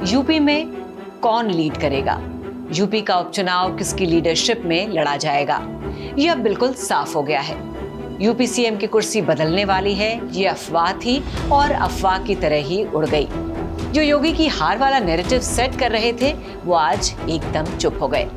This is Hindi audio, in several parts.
यूपी में कौन लीड करेगा, यूपी का उपचुनाव किसकी लीडरशिप में लड़ा जाएगा, यह अब बिल्कुल साफ हो गया है। यूपी सीएम की कुर्सी बदलने वाली है, ये अफवाह थी और अफवाह की तरह ही उड़ गई। जो योगी की हार वाला नैरेटिव सेट कर रहे थे वो आज एकदम चुप हो गए।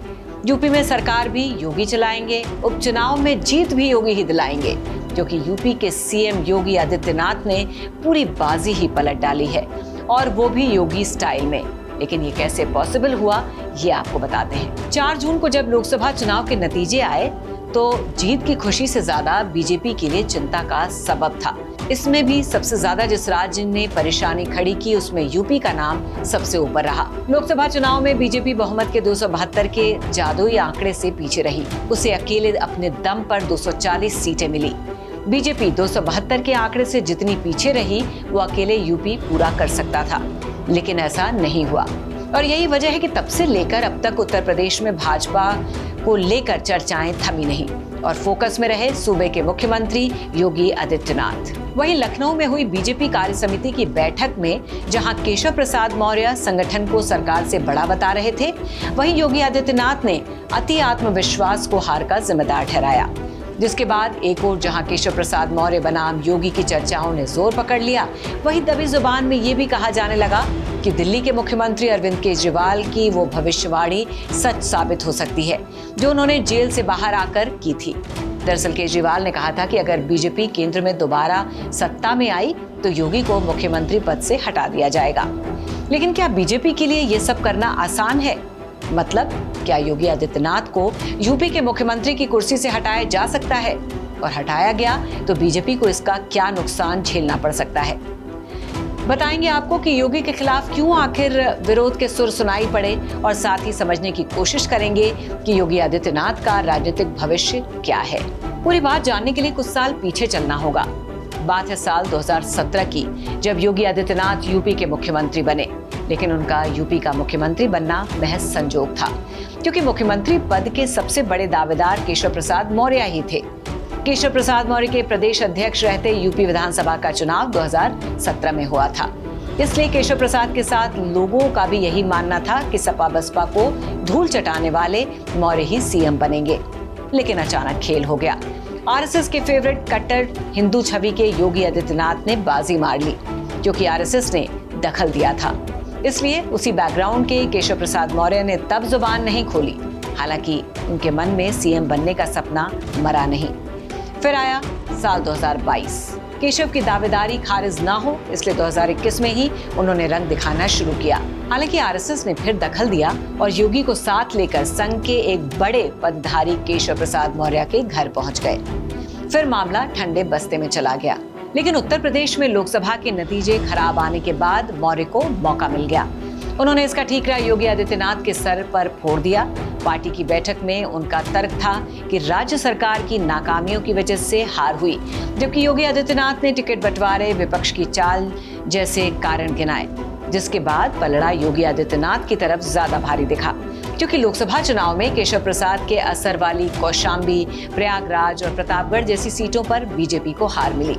यूपी में सरकार भी योगी चलाएंगे, उपचुनाव में जीत भी योगी ही दिलाएंगे, क्योंकि यूपी के सीएम योगी आदित्यनाथ ने पूरी बाजी ही पलट डाली है, और वो भी योगी स्टाइल में। लेकिन ये कैसे पॉसिबल हुआ, ये आपको बताते हैं। 4 जून को जब लोकसभा चुनाव के नतीजे आए तो जीत की खुशी से ज्यादा बीजेपी के लिए चिंता का सबब था। इसमें भी सबसे ज्यादा जिस राज्य ने परेशानी खड़ी की उसमें यूपी का नाम सबसे ऊपर रहा। लोकसभा चुनाव में बीजेपी बहुमत के 272 के जादुई आंकड़े से पीछे रही। उसे अकेले अपने दम पर 240 सीटें मिली। बीजेपी 272 के आंकड़े से जितनी पीछे रही वो अकेले यूपी पूरा कर सकता था, लेकिन ऐसा नहीं हुआ। और यही वजह है कि तब से लेकर अब तक उत्तर प्रदेश में भाजपा को लेकर चर्चाएं थमी नहीं और फोकस में रहे सूबे के मुख्यमंत्री योगी आदित्यनाथ। वहीं लखनऊ में हुई बीजेपी कार्य समिति की बैठक में जहां केशव प्रसाद मौर्य संगठन को सरकार से बड़ा बता रहे थे, वहीं योगी आदित्यनाथ ने अति आत्मविश्वास को हार का जिम्मेदार ठहराया। जिसके बाद एक और जहां केशव प्रसाद मौर्य बनाम योगी की चर्चाओं ने जोर पकड़ लिया, वहीं दबी जुबान में ये भी कहा जाने लगा कि दिल्ली के मुख्यमंत्री अरविंद केजरीवाल की वो भविष्यवाणी सच साबित हो सकती है जो उन्होंने जेल से बाहर आकर की थी। दरअसल केजरीवाल ने कहा था कि अगर बीजेपी केंद्र में दोबारा सत्ता में आई तो योगी को मुख्यमंत्री पद से हटा दिया जाएगा। लेकिन क्या बीजेपी के लिए ये सब करना आसान है? मतलब क्या योगी आदित्यनाथ को यूपी के मुख्यमंत्री की कुर्सी से हटाया जा सकता है? और हटाया गया तो बीजेपी को इसका क्या नुकसान झेलना पड़ सकता है? बताएंगे आपको कि योगी के खिलाफ क्यों आखिर विरोध के सुर सुनाई पड़े, और साथ ही समझने की कोशिश करेंगे कि योगी आदित्यनाथ का राजनीतिक भविष्य क्या है। पूरी बात जानने के लिए कुछ साल पीछे चलना होगा। बात है साल 2017 की, जब योगी आदित्यनाथ यूपी के मुख्यमंत्री बने। लेकिन उनका यूपी का मुख्यमंत्री बनना महज संजोग था, क्योंकि मुख्यमंत्री पद के सबसे बड़े दावेदार केशव प्रसाद मौर्य ही थे। केशव प्रसाद मौर्य के प्रदेश अध्यक्ष रहते यूपी विधानसभा का चुनाव 2017 में हुआ था। इसलिए केशव प्रसाद के साथ लोगों का भी यही मानना था कि सपा बसपा को धूल चटाने वाले मौर्य ही सीएम बनेंगे। लेकिन अचानक खेल हो गया। आरएसएस के फेवरेट कट्टर हिंदू छवि के योगी आदित्यनाथ ने बाजी मार ली, क्योंकि आरएसएस ने दखल दिया था। इसलिए उसी बैकग्राउंड के केशव प्रसाद मौर्य ने तब जुबान नहीं खोली। हालांकि उनके मन में सीएम बनने का सपना मरा नहीं। फिर आया साल 2022। केशव की दावेदारी खारिज ना हो इसलिए 2021 में ही उन्होंने रंग दिखाना शुरू किया। हालांकि आरएसएस ने फिर दखल दिया और योगी को साथ लेकर संघ के एक बड़े पदधारी केशव प्रसाद मौर्य के घर पहुंच गए। फिर मामला ठंडे बस्ते में चला गया। लेकिन उत्तर प्रदेश में लोकसभा के नतीजे खराब आने के बाद मौर्य को मौका मिल गया। उन्होंने इसका ठीकरा योगी आदित्यनाथ के सर पर फोड़ दिया। पार्टी की बैठक में उनका तर्क था कि राज्य सरकार की नाकामियों की वजह से हार हुई, जबकि योगी आदित्यनाथ ने टिकट बंटवारे, विपक्ष की चाल जैसे कारण गिनाए, जिसके बाद पलड़ा योगी आदित्यनाथ की तरफ ज्यादा भारी दिखा, क्योंकि लोकसभा चुनाव में केशव प्रसाद के असर वाली कौशाम्बी, प्रयागराज और प्रतापगढ़ जैसी सीटों पर बीजेपी को हार मिली,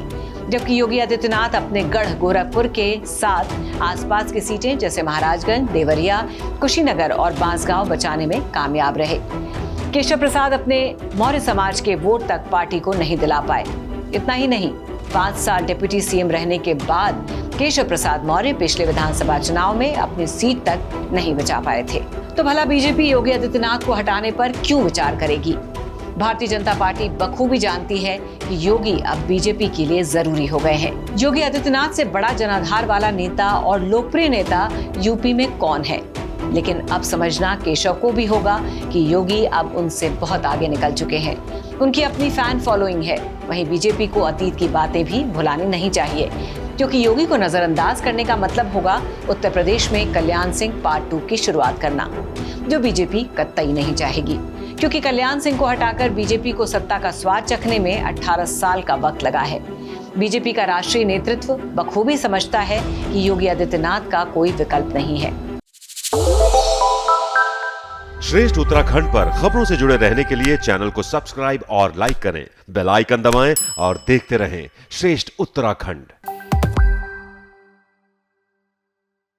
जबकि योगी आदित्यनाथ अपने गढ़ गोरखपुर के साथ आसपास की सीटें जैसे महाराजगंज, देवरिया, कुशीनगर और बांसगांव बचाने में कामयाब रहे। केशव प्रसाद अपने मौर्य समाज के वोट तक पार्टी को नहीं दिला पाए। इतना ही नहीं, 5 साल डिप्टी सीएम रहने के बाद केशव प्रसाद मौर्य पिछले विधानसभा चुनाव में अपनी सीट तक नहीं बचा पाए थे। तो भला बीजेपी योगी आदित्यनाथ को हटाने पर क्यों विचार करेगी? भारतीय जनता पार्टी बखूबी जानती है कि योगी अब बीजेपी के लिए जरूरी हो गए हैं। योगी आदित्यनाथ से बड़ा जनाधार वाला नेता और लोकप्रिय नेता यूपी में कौन है? लेकिन अब समझना केशव को भी होगा कि योगी अब उनसे बहुत आगे निकल चुके हैं। उनकी अपनी फैन फॉलोइंग है। वहीं बीजेपी को अतीत की बातें भी भुलानी नहीं चाहिए, क्योंकि योगी को नजरअंदाज करने का मतलब होगा उत्तर प्रदेश में कल्याण सिंह पार्ट 2 की शुरुआत करना, जो बीजेपी कतई नहीं चाहेगी, क्योंकि कल्याण सिंह को हटाकर बीजेपी को सत्ता का स्वाद चखने में 18 साल का वक्त लगा है। बीजेपी का राष्ट्रीय नेतृत्व बखूबी समझता है कि योगी आदित्यनाथ का कोई विकल्प नहीं है। श्रेष्ठ उत्तराखंड पर खबरों से जुड़े रहने के लिए चैनल को सब्सक्राइब और लाइक करें, बेल आइकन दबाएं और देखते रहें श्रेष्ठ उत्तराखंड।